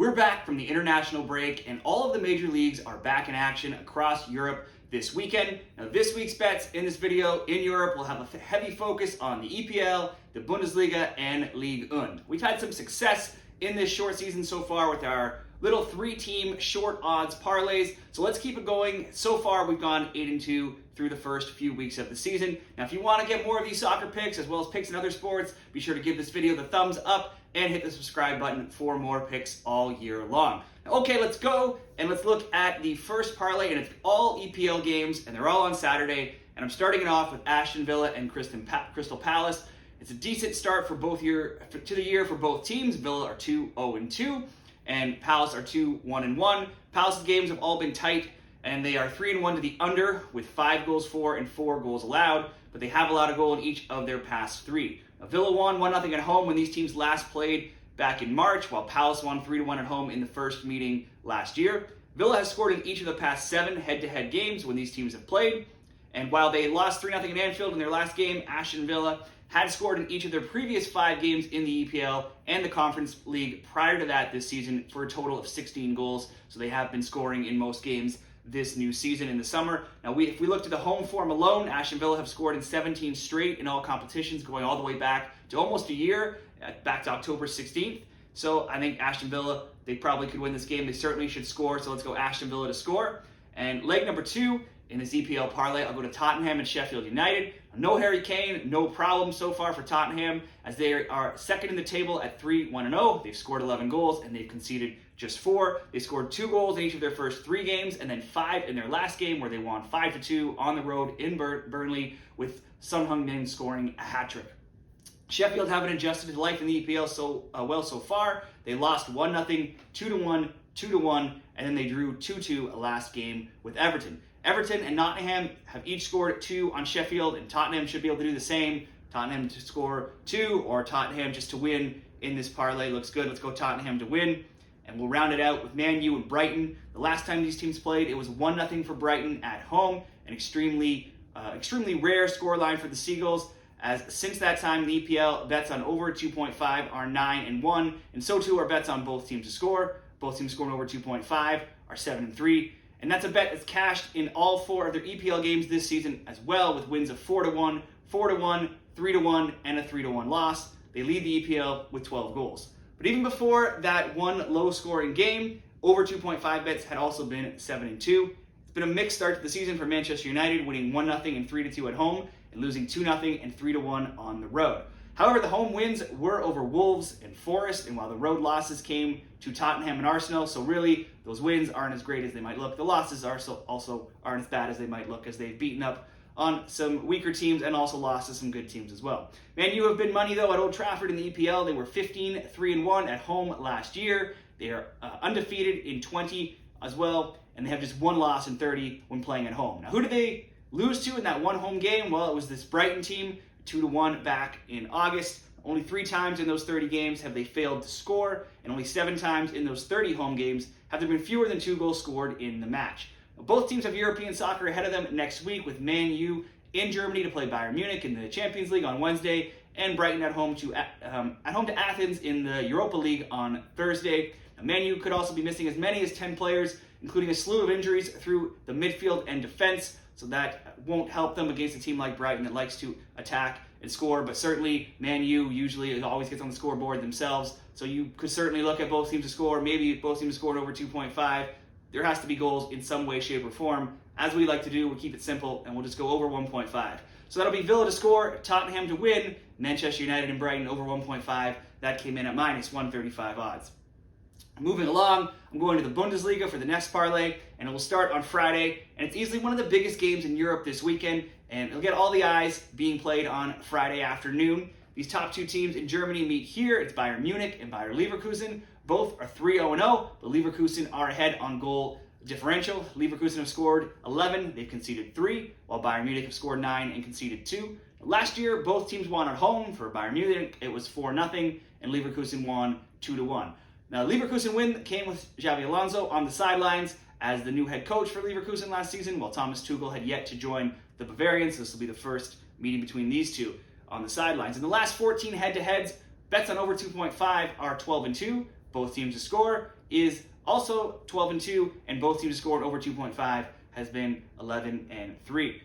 We're back from the international break, and all of the major leagues are back in action across Europe this weekend. Now, this week's bets in this video in Europe will have a heavy focus on the EPL, the Bundesliga, and Ligue 1. We've had some success in this short season so far with our little three-team short odds parlays, so let's keep it going. So far, we've gone 8-2 through the first few weeks of the season. Now, if you want to get more of these soccer picks as well as picks in other sports, be sure to give this video the thumbs up and hit the subscribe button for more picks all year long. Okay, let's go and let's look at the first parlay, and it's all EPL games, and they're all on Saturday. And I'm starting it off with Aston Villa and Crystal Palace. It's a decent start for the year for both teams. Villa are 2-0-2, and Palace are 2-1-1. Palace's games have all been tight, and they are 3-1 to the under with 5 goals for and 4 goals allowed, but they have allowed a goal in each of their past 3. Now, Villa won 1-0 at home when these teams last played back in March, while Palace won 3-1 at home in the first meeting last year. Villa has scored in each of the past 7 head-to-head games when these teams have played, and while they lost 3-0 at Anfield in their last game, Aston Villa had scored in each of their previous 5 games in the EPL and the Conference League prior to that this season for a total of 16 goals, so they have been scoring in most games this new season in the summer. Now, if we looked at the home form alone, Aston Villa have scored in 17 straight in all competitions, going all the way back to almost a year, back to October 16th. So I think Aston Villa, they probably could win this game. They certainly should score, so let's go Aston Villa to score. And leg number 2 in this EPL parlay, I'll go to Tottenham and Sheffield United. No Harry Kane, no problem so far for Tottenham, as they are second in the table at 3-1-0. They've scored 11 goals and they've conceded just 4. They scored 2 goals in each of their first 3 games, and then 5 in their last game, where they won 5-2 on the road in Burnley, with Son Heung-min scoring a hat-trick. Sheffield haven't adjusted to life in the EPL so far. They lost 1-0, 2-1, 2-1, and then they drew 2-2 last game with Everton. Everton and Nottingham have each scored 2 on Sheffield, and Tottenham should be able to do the same. Tottenham to score 2 or Tottenham just to win in this parlay looks good. Let's go Tottenham to win. And we'll round it out with Man U and Brighton. The last time these teams played, it was 1-0 for Brighton at home, an extremely rare scoreline for the Seagulls, as since that time in the EPL, bets on over 2.5 are 9-1, and so too are bets on both teams to score. Both teams scoring over 2.5 are 7-3, and that's a bet that's cashed in all 4 of their EPL games this season as well, with wins of 4-1, 4-1, 3-1, and a 3-1 loss. They lead the EPL with 12 goals. But even before that one low-scoring game, over 2.5 bets had also been 7-2. It's been a mixed start to the season for Manchester United, winning 1-0 and 3-2 at home, and losing 2-0 and 3-1 on the road. However, the home wins were over Wolves and Forest, and while the road losses came to Tottenham and Arsenal, so really those wins aren't as great as they might look. The losses also aren't as bad as they might look, as they've beaten up on some weaker teams and also lost to some good teams as well. Man U have been money though at Old Trafford in the EPL. They were 15-3-1 at home last year. They are undefeated in 20 as well, and they have just 1 loss in 30 when playing at home. Now, who did they lose to in that one home game? Well, it was this Brighton team, 2-1 back in August. Only 3 times in those 30 games have they failed to score, and only 7 times in those 30 home games have there been fewer than 2 goals scored in the match. Both teams have European soccer ahead of them next week, with Man U in Germany to play Bayern Munich in the Champions League on Wednesday, and Brighton at home to Athens in the Europa League on Thursday. Now, Man U could also be missing as many as 10 players, including a slew of injuries through the midfield and defense, so that won't help them against a team like Brighton that likes to attack and score. But certainly Man U usually always gets on the scoreboard themselves, so you could certainly look at both teams to score. Maybe both teams scored over 2.5. There has to be goals in some way, shape, or form. As we like to do, we'll keep it simple, and we'll just go over 1.5. So that'll be Villa to score, Tottenham to win, Manchester United and Brighton over 1.5. That came in at -135 odds. Moving along, I'm going to the Bundesliga for the next parlay, and it will start on Friday, and it's easily one of the biggest games in Europe this weekend, and it'll get all the eyes being played on Friday afternoon. These top 2 teams in Germany meet here. It's Bayern Munich and Bayer Leverkusen. Both are 3-0-0, but Leverkusen are ahead on goal differential. Leverkusen have scored 11, they've conceded 3, while Bayern Munich have scored 9 and conceded 2. Last year, both teams won at home. For Bayern Munich, it was 4-0, and Leverkusen won 2-1. Now, Leverkusen win came with Xabi Alonso on the sidelines as the new head coach for Leverkusen last season, while Thomas Tuchel had yet to join the Bavarians. This will be the first meeting between these two on the sidelines. In the last 14 head-to-heads, bets on over 2.5 are 12-2, both teams to score, is also 12-2, and both teams to score over 2.5 has been 11-3.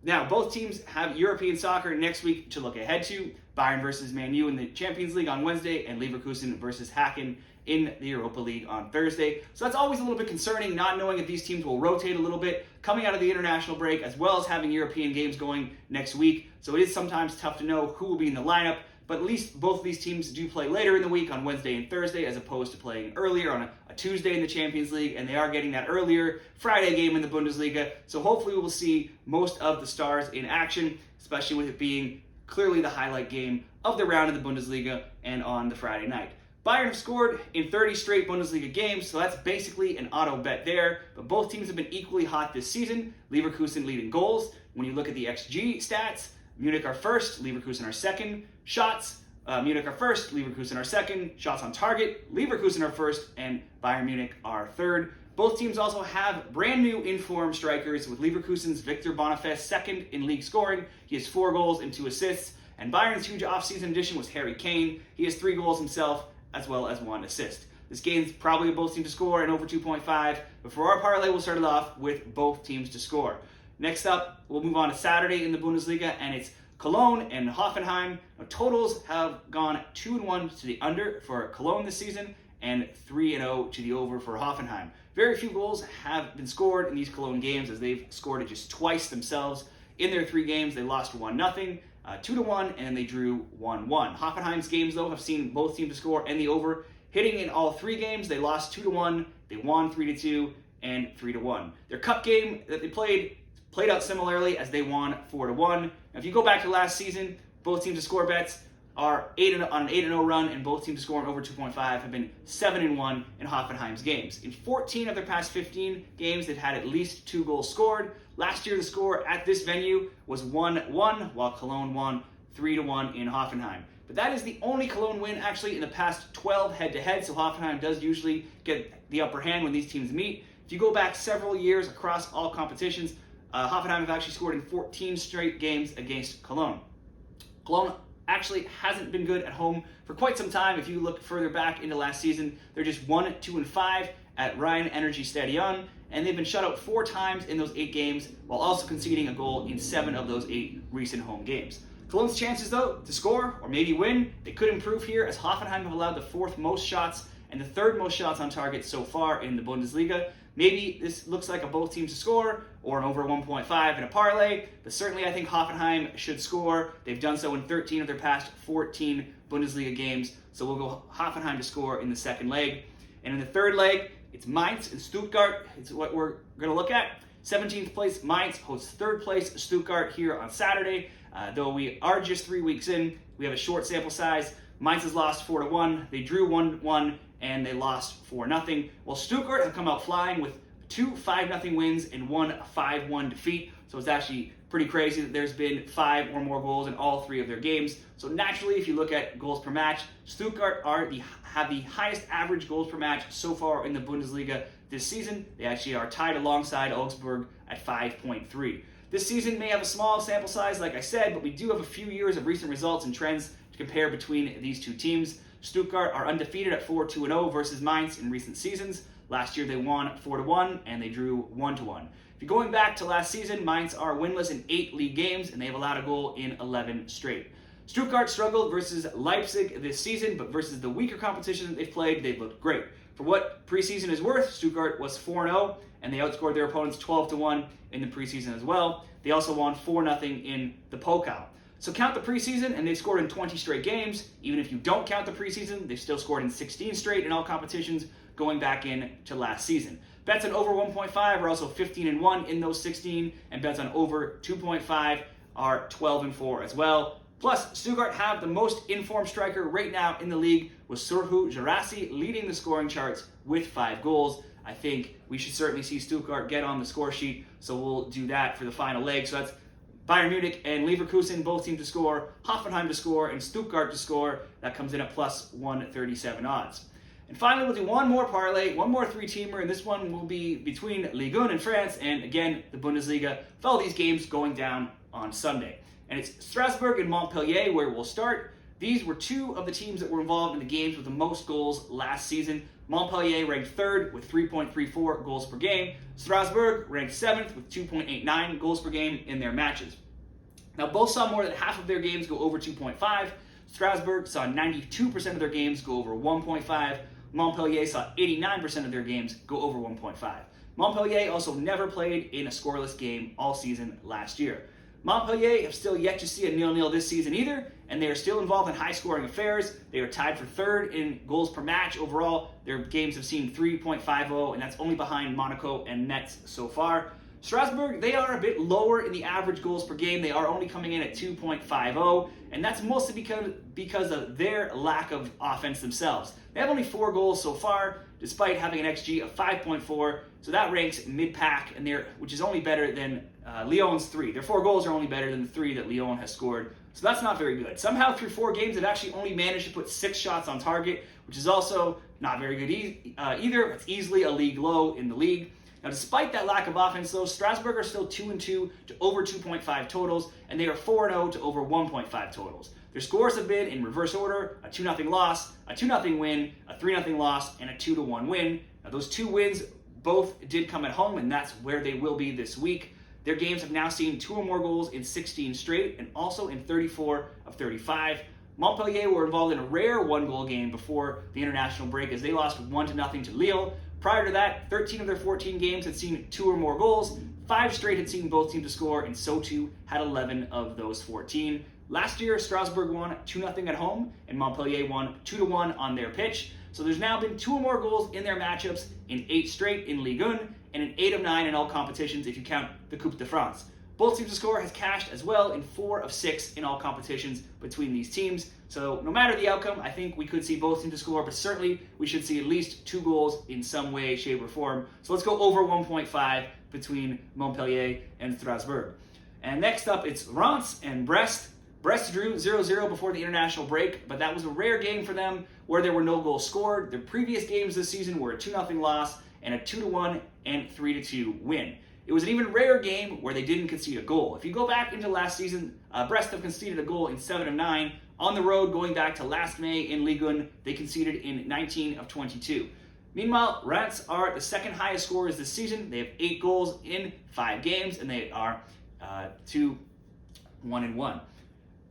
Now, both teams have European soccer next week to look ahead to. Bayern versus Man U in the Champions League on Wednesday, and Leverkusen versus Hacken in the Europa League on Thursday. So that's always a little bit concerning, not knowing if these teams will rotate a little bit coming out of the international break, as well as having European games going next week. So it is sometimes tough to know who will be in the lineup, but at least both of these teams do play later in the week on Wednesday and Thursday, as opposed to playing earlier on a Tuesday in the Champions League, and they are getting that earlier Friday game in the Bundesliga. So hopefully we will see most of the stars in action, especially with it being clearly the highlight game of the round in the Bundesliga and on the Friday night. Bayern have scored in 30 straight Bundesliga games, so that's basically an auto bet there. But both teams have been equally hot this season. Leverkusen leading goals. When you look at the XG stats, Munich are first, Leverkusen are second. Shots, Munich are first, Leverkusen are second. Shots on target, Leverkusen are first, and Bayern Munich are third. Both teams also have brand new in-form strikers, with Leverkusen's Victor Boniface second in league scoring. He has 4 goals and 2 assists. And Bayern's huge off-season addition was Harry Kane. He has 3 goals himself, as well as 1 assist. This game's probably both teams to score and over 2.5, but for our parlay, we'll start it off with both teams to score. Next up, we'll move on to Saturday in the Bundesliga, and it's Cologne and Hoffenheim. Now, totals have gone 2-1 to the under for Cologne this season, and 3-0 to the over for Hoffenheim. Very few goals have been scored in these Cologne games, as they've scored it just twice themselves. In their 3 games, they lost 1-0. 2-1, and they drew 1-1. Hoffenheim's games, though, have seen both teams to score and the over. Hitting in all 3 games, they lost 2-1, they won 3-2, and 3-1. Their cup game that they played out similarly, as they won 4-1. Now, if you go back to last season, both teams to score bets are on an 8-0 run, and both teams to score over 2.5 have been 7-1 in Hoffenheim's games. In 14 of their past 15 games, they've had at least 2 goals scored. Last year, the score at this venue was 1-1, while Cologne won 3-1 in Hoffenheim. But that is the only Cologne win actually in the past 12 head-to-head, so Hoffenheim does usually get the upper hand when these teams meet. If you go back several years across all competitions, Hoffenheim have actually scored in 14 straight games against Cologne. Cologne actually hasn't been good at home for quite some time. If you look further back into last season, they're just 1-2-5 at Rhein Energy Stadion, and they've been shut out 4 times in those 8 games, while also conceding a goal in 7 of those 8 recent home games. Cologne's chances, though, to score or maybe win, they could improve here, as Hoffenheim have allowed the 4th most shots and the 3rd most shots on target so far in the Bundesliga. Maybe this looks like a both teams to score or an over 1.5 in a parlay, but certainly I think Hoffenheim should score. They've done so in 13 of their past 14 Bundesliga games, so we'll go Hoffenheim to score in the second leg. And in the third leg, it's Mainz and Stuttgart. It's what we're going to look at. 17th place Mainz hosts 3rd place Stuttgart here on Saturday. Though we are just 3 weeks in, we have a short sample size. Mainz has lost 4-1. They drew 1-1, and they lost 4-0. While Stuttgart have come out flying with 2 5-0 wins and 1 5-1 defeat. So it's actually pretty crazy that there's been 5 or more goals in all 3 of their games. So naturally, if you look at goals per match, Stuttgart have the highest average goals per match so far in the Bundesliga this season. They actually are tied alongside Augsburg at 5.3. This season may have a small sample size, like I said, but we do have a few years of recent results and trends to compare between these 2 teams. Stuttgart are undefeated at 4-2-0 versus Mainz in recent seasons. Last year they won 4-1 and they drew 1-1. If you're going back to last season, Mainz are winless in 8 league games and they have allowed a goal in 11 straight. Stuttgart struggled versus Leipzig this season, but versus the weaker competition that they've played, they've looked great. For what preseason is worth, Stuttgart was 4-0 and they outscored their opponents 12-1 in the preseason as well. They also won 4-0 in the Pokal. So count the preseason, and they've scored in 20 straight games. Even if you don't count the preseason, they've still scored in 16 straight in all competitions going back into last season. Bets on over 1.5 are also 15-1 in those 16, and bets on over 2.5 are 12-4 as well. Plus, Stuttgart have the most informed striker right now in the league, with Serhou Guirassy leading the scoring charts with 5 goals. I think we should certainly see Stuttgart get on the score sheet, so we'll do that for the final leg. So that's Bayern Munich and Leverkusen, both teams to score, Hoffenheim to score, and Stuttgart to score. That comes in at plus 137 odds. And finally, we'll do one more parlay, one more 3-teamer, and this one will be between Ligue 1 in France and, again, the Bundesliga. With all these games going down on Sunday. And it's Strasbourg and Montpellier where we'll start. these were two of the teams that were involved in the games with the most goals last season. Montpellier ranked 3rd with 3.34 goals per game. Strasbourg ranked 7th with 2.89 goals per game in their matches. Now, both saw more than half of their games go over 2.5. Strasbourg saw 92% of their games go over 1.5. Montpellier saw 89% of their games go over 1.5. Montpellier also never played in a scoreless game all season last year. Montpellier have still yet to see a 0-0 this season either, and they are still involved in high-scoring affairs. They are tied for 3rd in goals per match overall. Their games have seen 3.50, and that's only behind Monaco and Metz so far. Strasbourg, they are a bit lower in the average goals per game. They are only coming in at 2.50, and that's mostly because of their lack of offense themselves. They have only 4 goals so far, despite having an XG of 5.4, so that ranks mid-pack, which is only better than Lyon's 3. Their 4 goals are only better than the 3 that Lyon has scored, so that's not very good. Somehow, through 4 games, they've actually only managed to put 6 shots on target, which is also not very good either. It's easily a league low in the league. Now, despite that lack of offense, though, Strasbourg are still 2-2 to over 2.5 totals, and they are 4-0 to over 1.5 totals. Their scores have been in reverse order: a 2-0 loss, a 2-0 win, a 3-0 loss, and a 2-1 win. Now, those 2 wins both did come at home, and that's where they will be this week. Their games have now seen 2 or more goals in 16 straight, and also in 34 of 35. Montpellier were involved in a rare 1-goal game before the international break as they lost 1-0 to Lille. Prior to that, 13 of their 14 games had seen 2 or more goals. 5 straight had seen both teams to score, and so too had 11 of those 14. Last year, Strasbourg won 2-0 at home, and Montpellier won 2-1 on their pitch. So there's now been 2 or more goals in their matchups in 8 straight in Ligue 1, and in 8 of 9 in all competitions if you count the Coupe de France. Both teams to score has cashed as well in 4 of 6 in all competitions between these teams. So no matter the outcome, I think we could see both teams to score, but certainly we should see at least 2 goals in some way, shape, or form. So let's go over 1.5 between Montpellier and Strasbourg. And next up, it's Reims and Brest. Brest drew 0-0 before the international break, but that was a rare game for them where there were no goals scored. Their previous games this season were a 2-0 loss and a 2-1 and 3-2 win. It was an even rarer game where they didn't concede a goal. If you go back into last season, Brest have conceded a goal in 7 of 9. On the road, going back to last May in Ligue 1, they conceded in 19 of 22. Meanwhile, Reims are the second highest scorers this season. They have 8 goals in 5 games, and they are 2-1-1.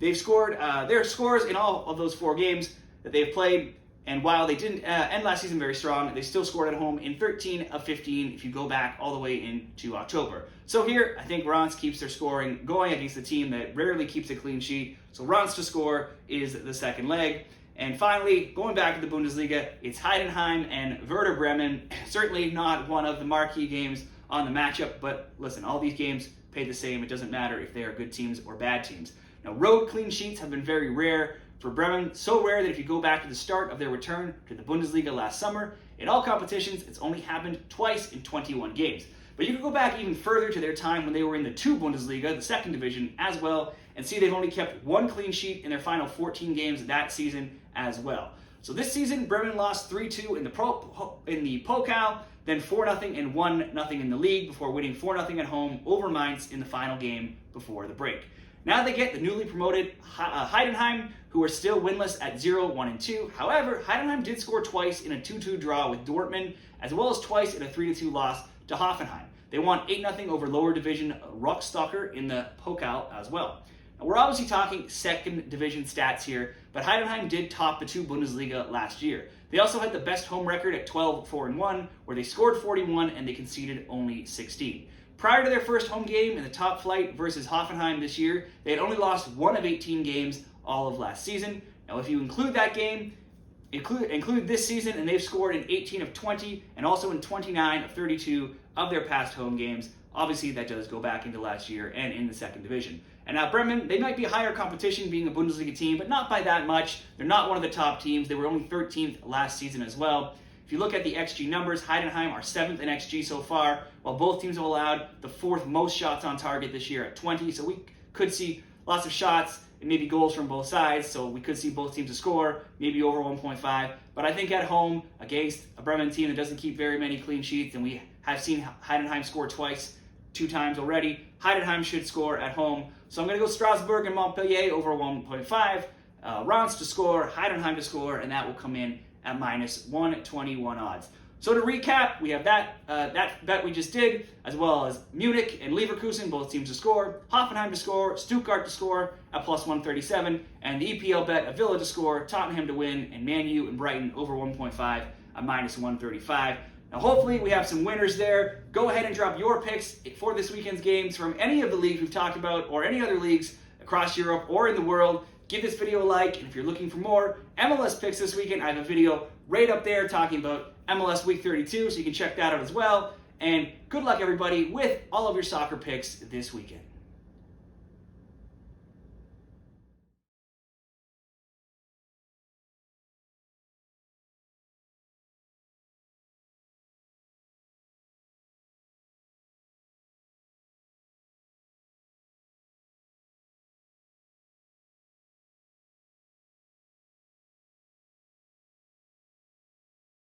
They've scored their scores in all of those 4 games that they've played, and while they didn't end last season very strong, they still scored at home in 13 of 15 if you go back all the way into October. So here, I think Reims keeps their scoring going against a team that rarely keeps a clean sheet. So Reims to score is the second leg. And finally, going back to the Bundesliga, it's Heidenheim and Werder Bremen. Certainly not one of the marquee games on the matchup, but listen, all these games pay the same. It doesn't matter if they are good teams or bad teams. Now, road clean sheets have been very rare for Bremen, so rare that if you go back to the start of their return to the Bundesliga last summer, in all competitions, it's only happened twice in 21 games. But you can go back even further to their time when they were in the 2 Bundesliga, the second division, as well, and see they've only kept 1 clean sheet in their final 14 games that season as well. So this season, Bremen lost 3-2 in the Pokal, then 4-0 and 1-0 in the league before winning 4-0 at home over Mainz in the final game before the break. Now they get the newly promoted Heidenheim, who are still winless at 0-1-2. However, Heidenheim did score twice in a 2-2 draw with Dortmund, as well as twice in a 3-2 loss to Hoffenheim. They won 8-0 over lower division Rostocker in the Pokal as well. Now, we're obviously talking second division stats here, but Heidenheim did top the 2 Bundesliga last year. They also had the best home record at 12-4-1, where they scored 41 and they conceded only 16. Prior to their first home game in the top flight versus Hoffenheim this year, they had only lost 1 of 18 games all of last season. Now, if you include that game, include this season, and they've scored in 18 of 20 and also in 29 of 32 of their past home games. Obviously, that does go back into last year and in the second division. And now Bremen, they might be higher competition being a Bundesliga team, but not by that much. They're not one of the top teams. They were only 13th last season as well. If you look at the XG numbers, Heidenheim are 7th in XG so far, while both teams have allowed the 4th most shots on target this year at 20. So we could see lots of shots and maybe goals from both sides. So we could see both teams to score, maybe over 1.5. But I think at home against a Bremen team that doesn't keep very many clean sheets, and we have seen Heidenheim score twice, 2 times already, Heidenheim should score at home. So I'm going to go Strasbourg and Montpellier over 1.5. Reims to score, Heidenheim to score, and that will come in at minus 121 odds. So to recap, we have that bet we just did, as well as Munich and Leverkusen, both teams to score, Hoffenheim to score, Stuttgart to score at plus 137, and the EPL bet, a Villa to score, Tottenham to win, and Man U and Brighton over 1.5 at minus 135. Now hopefully we have some winners there. Go ahead and drop your picks for this weekend's games from any of the leagues we've talked about or any other leagues across Europe or in the world. Give this video a like, and if you're looking for more MLS picks this weekend, I have a video right up there talking about MLS Week 32, so you can check that out as well. And good luck, everybody, with all of your soccer picks this weekend.